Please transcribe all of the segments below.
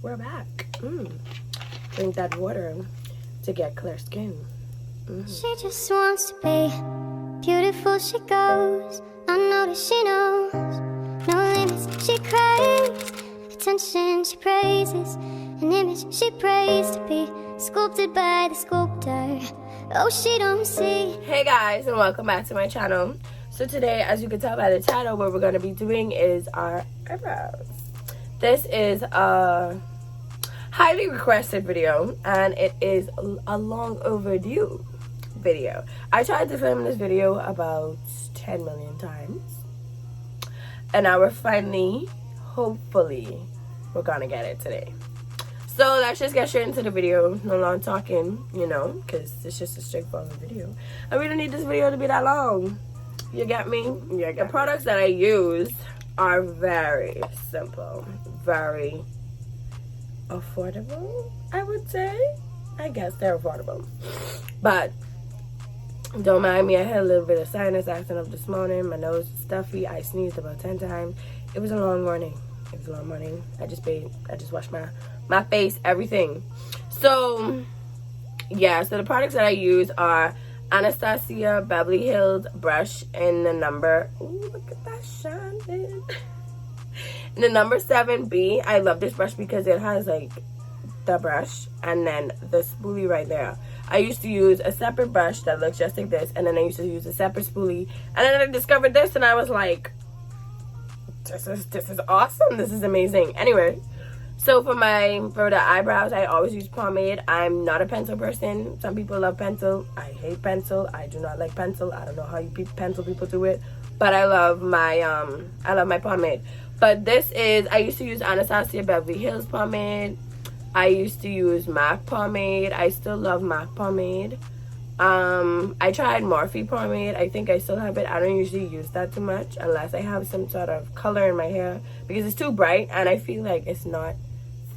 we're back. Drink that water to get clear skin. She just wants to be beautiful. She goes unnoticed. She knows no limits. She craves attention. She praises an image she prays to be sculpted by the sculptor. Oh, she don't see. Hey guys, and welcome back to my channel. So today, as you can tell by the title, what we're going to be doing is our eyebrows. This is a highly requested video, and it is a long overdue video. I tried to film this video about 10 million times, and now we're finally, hopefully, we're gonna get it today. So let's just get straight into the video. No long talking, you know, because it's just a straightforward video. I really don't need this video to be that long. You get me? Yeah. The products that I use are very simple, very affordable, I would say. I guess they're affordable. But don't mind me, I had a little bit of sinus acting up this morning. My nose is stuffy. I sneezed about 10 times. It was a long morning. I just washed my face, everything. So yeah, so the products that I use are Anastasia Beverly Hills brush in the number, ooh, look at that shining. In the number 7B. I love this brush because it has like the brush and then the spoolie right there. I used to use a separate brush that looks just like this, and then I used to use a separate spoolie, and then I discovered this and I was like, this is awesome, this is amazing. Anyway, so for the eyebrows, I always use pomade. I'm not a pencil person. Some people love pencil. I hate pencil. I do not like pencil. I don't know how you pencil people do it, but I love my pomade. But this is, I used to use Anastasia Beverly Hills pomade. I used to use MAC pomade. I still love MAC pomade. I tried Morphe pomade. I think I still have it. I don't usually use that too much unless I have some sort of color in my hair because it's too bright and I feel like it's not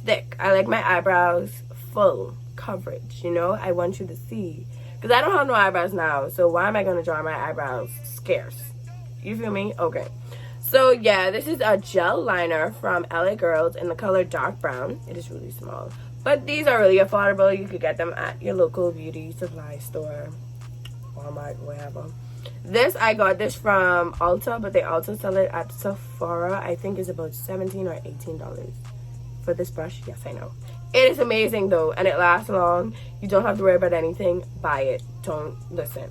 thick. I like my eyebrows full coverage, you know. I want you to see, because I don't have no eyebrows now, so why am I going to draw my eyebrows scarce? You feel me? Okay. So yeah, this is a gel liner from LA Girls in the color dark brown. It is really small, but these are really affordable. You could get them at your local beauty supply store, Walmart, wherever. This, I got this from Ulta, but they also sell it at Sephora. I think it's about $17 or $18 for this brush. Yes, I know. It is amazing though, and it lasts long. You don't have to worry about anything. Buy it. Don't listen.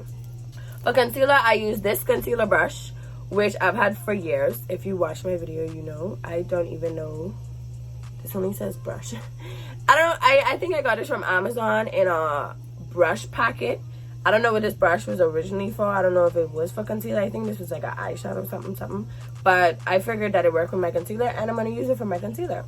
For concealer, I use this concealer brush, which I've had for years. If you watch my video, you know. I don't even know. This only says brush. I think I got this from Amazon in a brush packet. I don't know what this brush was originally for. I don't know if it was for concealer. I think this was like an eyeshadow something. But I figured that it worked with my concealer, and I'm going to use it for my concealer.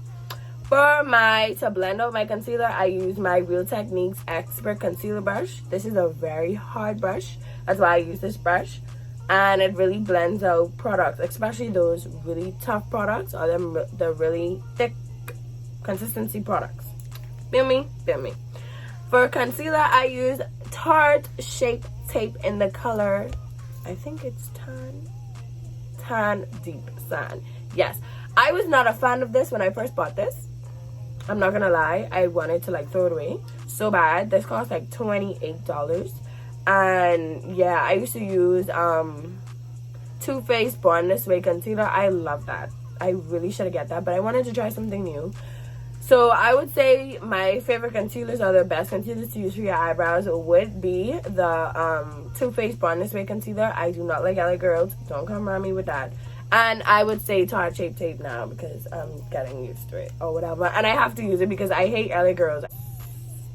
To blend out my concealer, I use my Real Techniques Expert Concealer Brush. This is a very hard brush. That's why I use this brush. And it really blends out products, especially those really tough products or the really thick consistency products. Feel me? Feel me. For concealer, I use Tarte Shape Tape in the color, I think it's Tan Deep Sand. Yes. I was not a fan of this when I first bought this. I'm not gonna lie. I wanted to like throw it away so bad. This cost like $28. And yeah, I used to use Too Faced Born This Way concealer. I love that. I really should have get that, but I wanted to try something new. So I would say my favorite concealers, are the best concealers to use for your eyebrows, would be the Too Faced Born This Way concealer. I do not like LA Girls. Don't come around me with that. And I would say Tarte Shape Tape now because I'm getting used to it or whatever. And I have to use it because I hate LA Girls.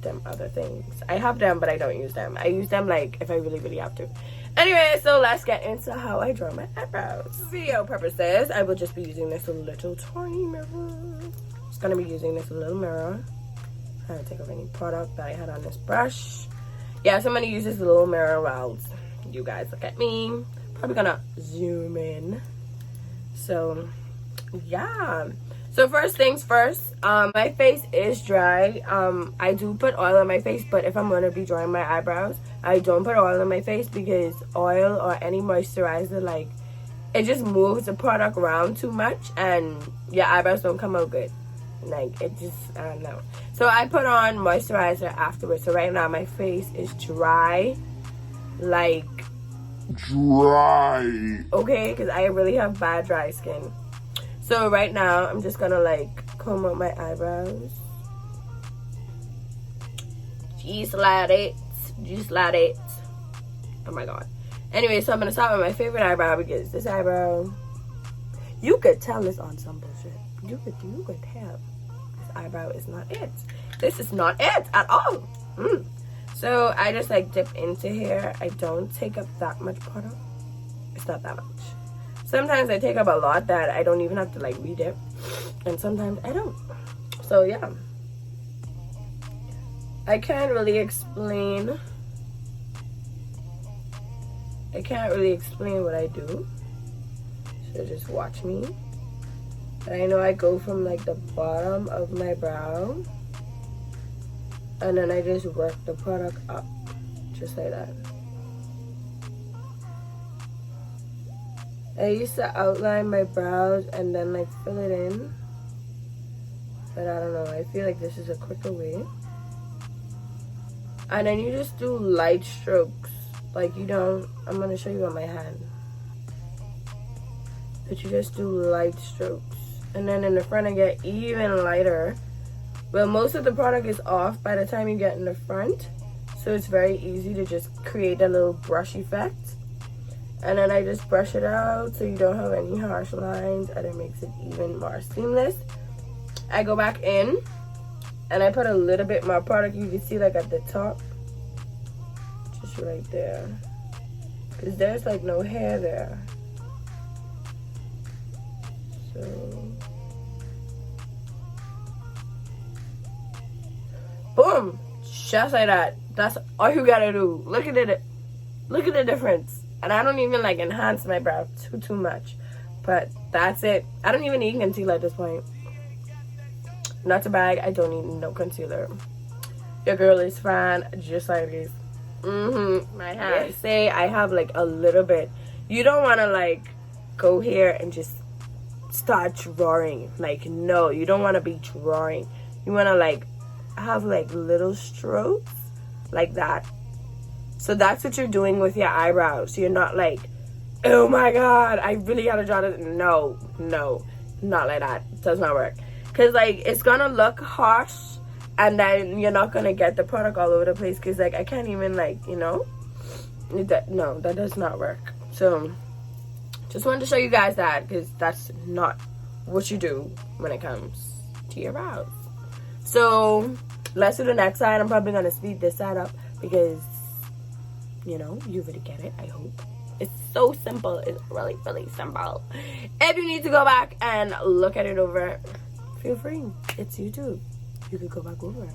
Them other things. I have them, but I don't use them. I use them like if I really have to. Anyway, so let's get into how I draw my eyebrows. For video purposes, I will just be using this little tiny mirror. Just gonna be using this little mirror. I'm trying to take off any product that I had on this brush. Yeah, so I'm gonna use this little mirror while you guys look at me. Probably gonna zoom in. So yeah, so first things first, my face is dry. I do put oil on my face, but if I'm going to be drawing my eyebrows, I don't put oil on my face because oil or any moisturizer, like, it just moves the product around too much and your eyebrows don't come out good. Like, it just, I don't know. So I put on moisturizer afterwards. So right now my face is dry. Like, dry. Okay, because I really have bad dry skin. So right now I'm just gonna like comb out my eyebrows. Just like it. Just like it. Oh my god. Anyway, so I'm gonna start with my favorite eyebrow because this eyebrow, you could tell this ensemble shit. You could tell this eyebrow is not it. This is not it at all. So I just like dip into here. I don't take up that much product. It's not that much. Sometimes I take up a lot that I don't even have to like re-dip, and sometimes I don't. So yeah, I can't really explain what I do, so just watch me. And I know I go from like the bottom of my brow, and then I just work the product up, just like that. I used to outline my brows and then like fill it in, but I don't know, I feel like this is a quicker way. And then you just do light strokes. Like, you don't, I'm going to show you on my hand. But you just do light strokes. And then in the front I get even lighter. Well, most of the product is off by the time you get in the front. So it's very easy to just create a little brush effect. And then I just brush it out so you don't have any harsh lines. And it makes it even more seamless. I go back in. And I put a little bit more product. You can see like at the top. Just right there. Because there's like no hair there. So. Boom. Just like that. That's all you gotta do. Look at it. Look at the difference. And I don't even like enhance my brow too much. But that's it. I don't even need concealer at this point. Not to brag, I don't need no concealer. Your girl is fine, just like this. My hand. Say I have like a little bit. You don't want to like go here and just start drawing. Like, no, you don't want to be drawing. You want to like have like little strokes like that. So that's what you're doing with your eyebrows. You're not like, oh my god, I really gotta draw this. No, not like that. It does not work. Because, like, it's going to look harsh, and then you're not going to get the product all over the place. Because, like, I can't even, like, you know. No, that does not work. So, just wanted to show you guys that. Because that's not what you do when it comes to your brows. So, let's do the next side. I'm probably going to speed this side up. Because, you know, you really get it, I hope. It's so simple. It's really, really simple. If you need to go back and look at it over, feel free. It's YouTube. You could go back over it.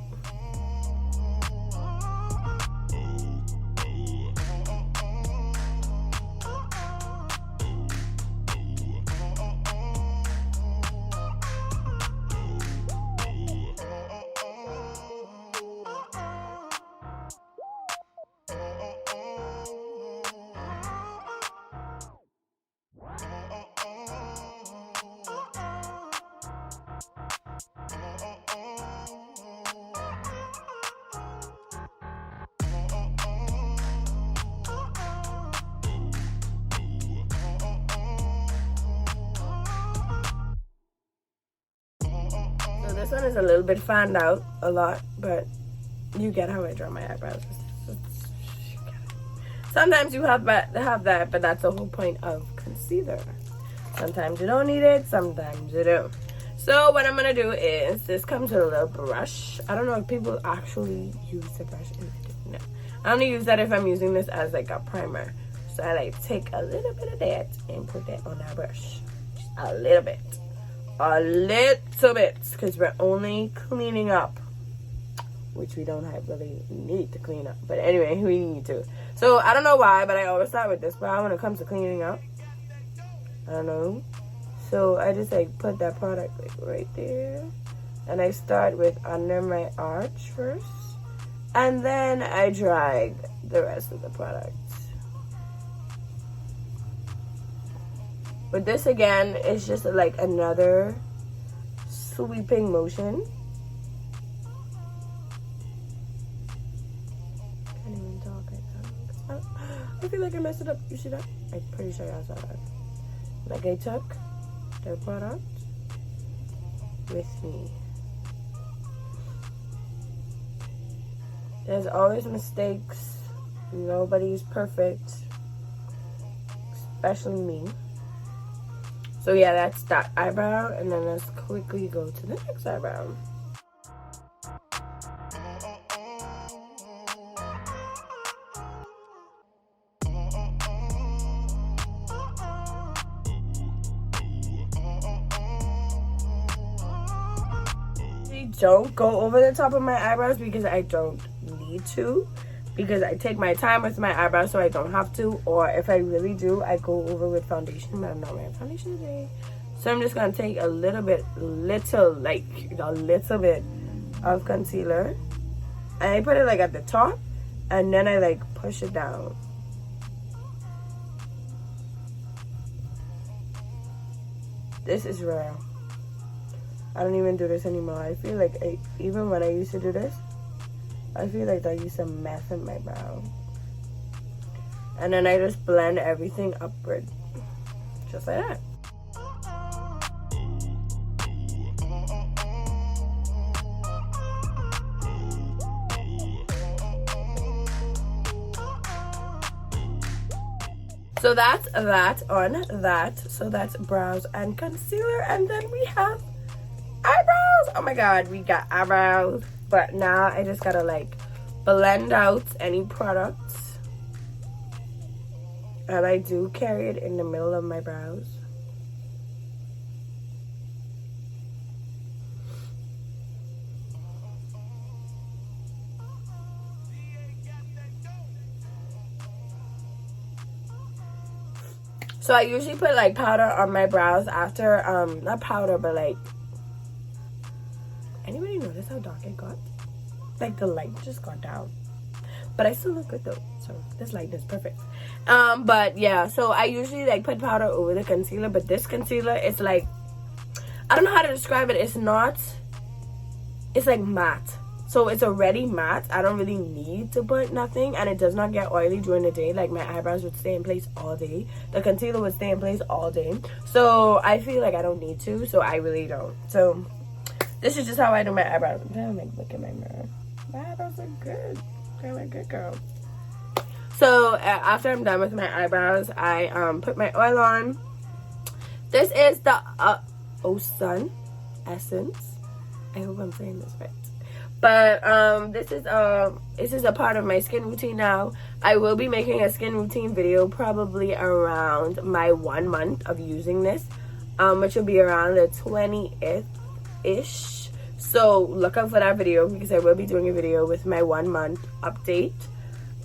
This one is a little bit fanned out a lot, but you get how I draw my eyebrows. Sometimes you have that, but that's the whole point of concealer. Sometimes you don't need it, sometimes you do. So what I'm gonna do is, this comes with a little brush. I don't know if people actually use the brush. No, I only use that if I'm using this as like a primer. So I like take a little bit of that and put that on our brush. Just a little bit. A little bit, because we're only cleaning up, which we don't really need to clean up, but anyway, we need to. So I don't know why, but I always start with this brow when it comes to cleaning up. I don't know. So I just like put that product like right there, and I start with under my arch first, and then I drag the rest of the product. But this again is just like another sweeping motion. Can't even talk. I feel like I messed it up. You see that? I'm pretty sure I saw that. Like I took the product with me. There's always mistakes. Nobody's perfect, especially me. So yeah, that's that eyebrow, and then let's quickly go to the next eyebrow. Don't go over the top of my eyebrows because I don't need to, because I take my time with my eyebrows so I don't have to, or if I really do, I go over with foundation, but I'm not wearing foundation today. So I'm just gonna take a little bit of concealer, and I put it like at the top, and then I like push it down. This is rare. I don't even do this anymore. I feel like even when I used to do this, I feel like I used to mess up my brow. And then I just blend everything upward. Just like that. So that's that on that. So that's brows and concealer. And then we have eyebrows. Oh my god, we got eyebrows. But now I just gotta like blend out any products, and I do carry it in the middle of my brows. So I usually put like powder on my brows after not powder, but like, anybody notice how dark it got? Like the light just got down, but I still look good though, so this light is perfect. But yeah, so I usually like put powder over the concealer, but this concealer is like, I don't know how to describe it. It's like matte, so it's already matte. I don't really need to put nothing, and it does not get oily during the day. Like my eyebrows would stay in place all day, the concealer would stay in place all day, so I feel like I don't need to, so I really don't. So this is just how I do my eyebrows. I'm trying to like look in my mirror. My eyebrows look good. I'm a good girl. So after I'm done with my eyebrows, I put my oil on. This is the Sun Essence. I hope I'm saying this right. But this is a part of my skin routine now. I will be making a skin routine video probably around my 1 month of using this, which will be around the 20th ish. So look out for that video, because I will be doing a video with my 1 month update.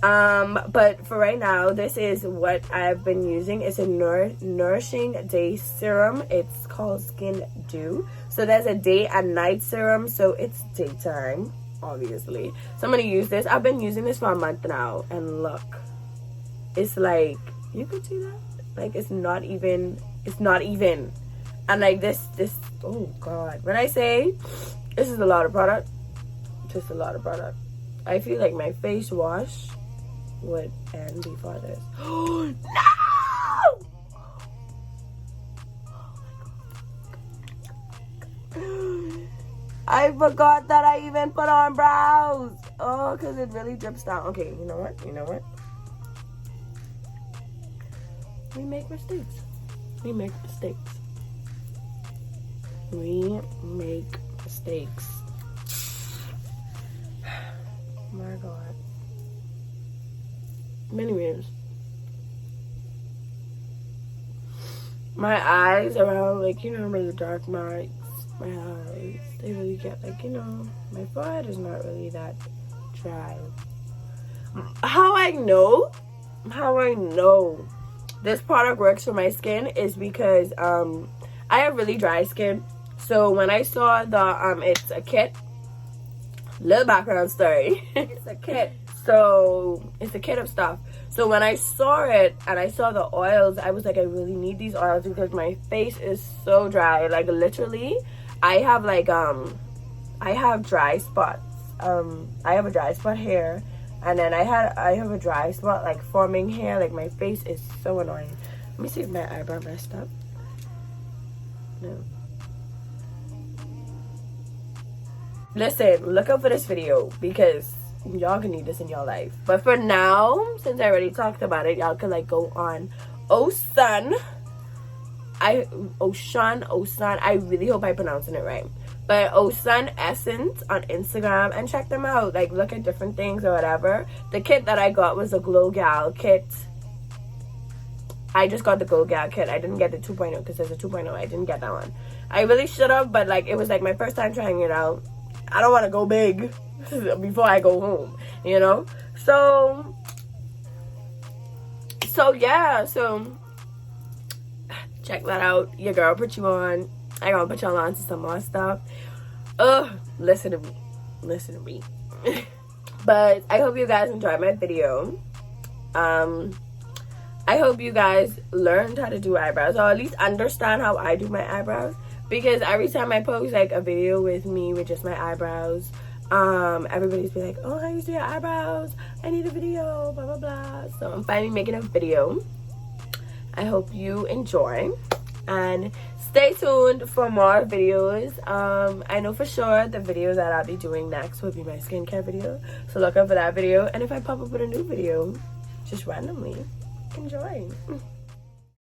But for right now, this is what I've been using. It's a nourishing day serum. It's called Skin Dew. So there's a day and night serum, so it's daytime, obviously. So I'm gonna use this. I've been using this for a month now, and look, it's like, you can see that, like it's not even, and like this, oh god, when I say this is a lot of product, just a lot of product. I feel like my face wash would end before this. Oh no! I forgot that I even put on brows. Oh, because it really drips down. Okay, you know what? We make mistakes. We make mistakes. My god. Anyways, my eyes around, like, you know, the dark marks, my eyes, they really get, like, you know, my forehead is not really that dry. How I know this product works for my skin is because I have really dry skin. So when I saw the it's a kit, little background story. It's a kit, so it's a kit of stuff. So when I saw it and I saw the oils, I was like, I really need these oils because my face is so dry. Like literally, I have like I have dry spots. I have a dry spot here, and then I have a dry spot like forming here. Like my face is so annoying. Let me see if my eyebrow messed up. No. Listen, look out for this video because y'all can need this in your life. But for now, since I already talked about it, y'all can like go on Ocean. I really hope I'm pronouncing it right. But Ocean Essence on Instagram, and check them out. Like, look at different things or whatever. The kit that I got was a Glow Gal kit. I just got the Glow Gal kit. I didn't get the 2.0 because there's a 2.0. I didn't get that one. I really should have, but like it was like my first time trying it out. I don't want to go big before I go home, you know? So yeah, so check that out. Your girl put you on. I gonna put y'all on to some more stuff. Listen to me. But I hope you guys enjoyed my video. I hope you guys learned how to do eyebrows, or at least understand how I do my eyebrows. Because every time I post like a video with me with just my eyebrows, everybody's be like, oh, how you do your eyebrows? I need a video, blah, blah, blah. So I'm finally making a video. I hope you enjoy. And stay tuned for more videos. I know for sure the video that I'll be doing next will be my skincare video. So look out for that video. And if I pop up with a new video, just randomly, enjoy.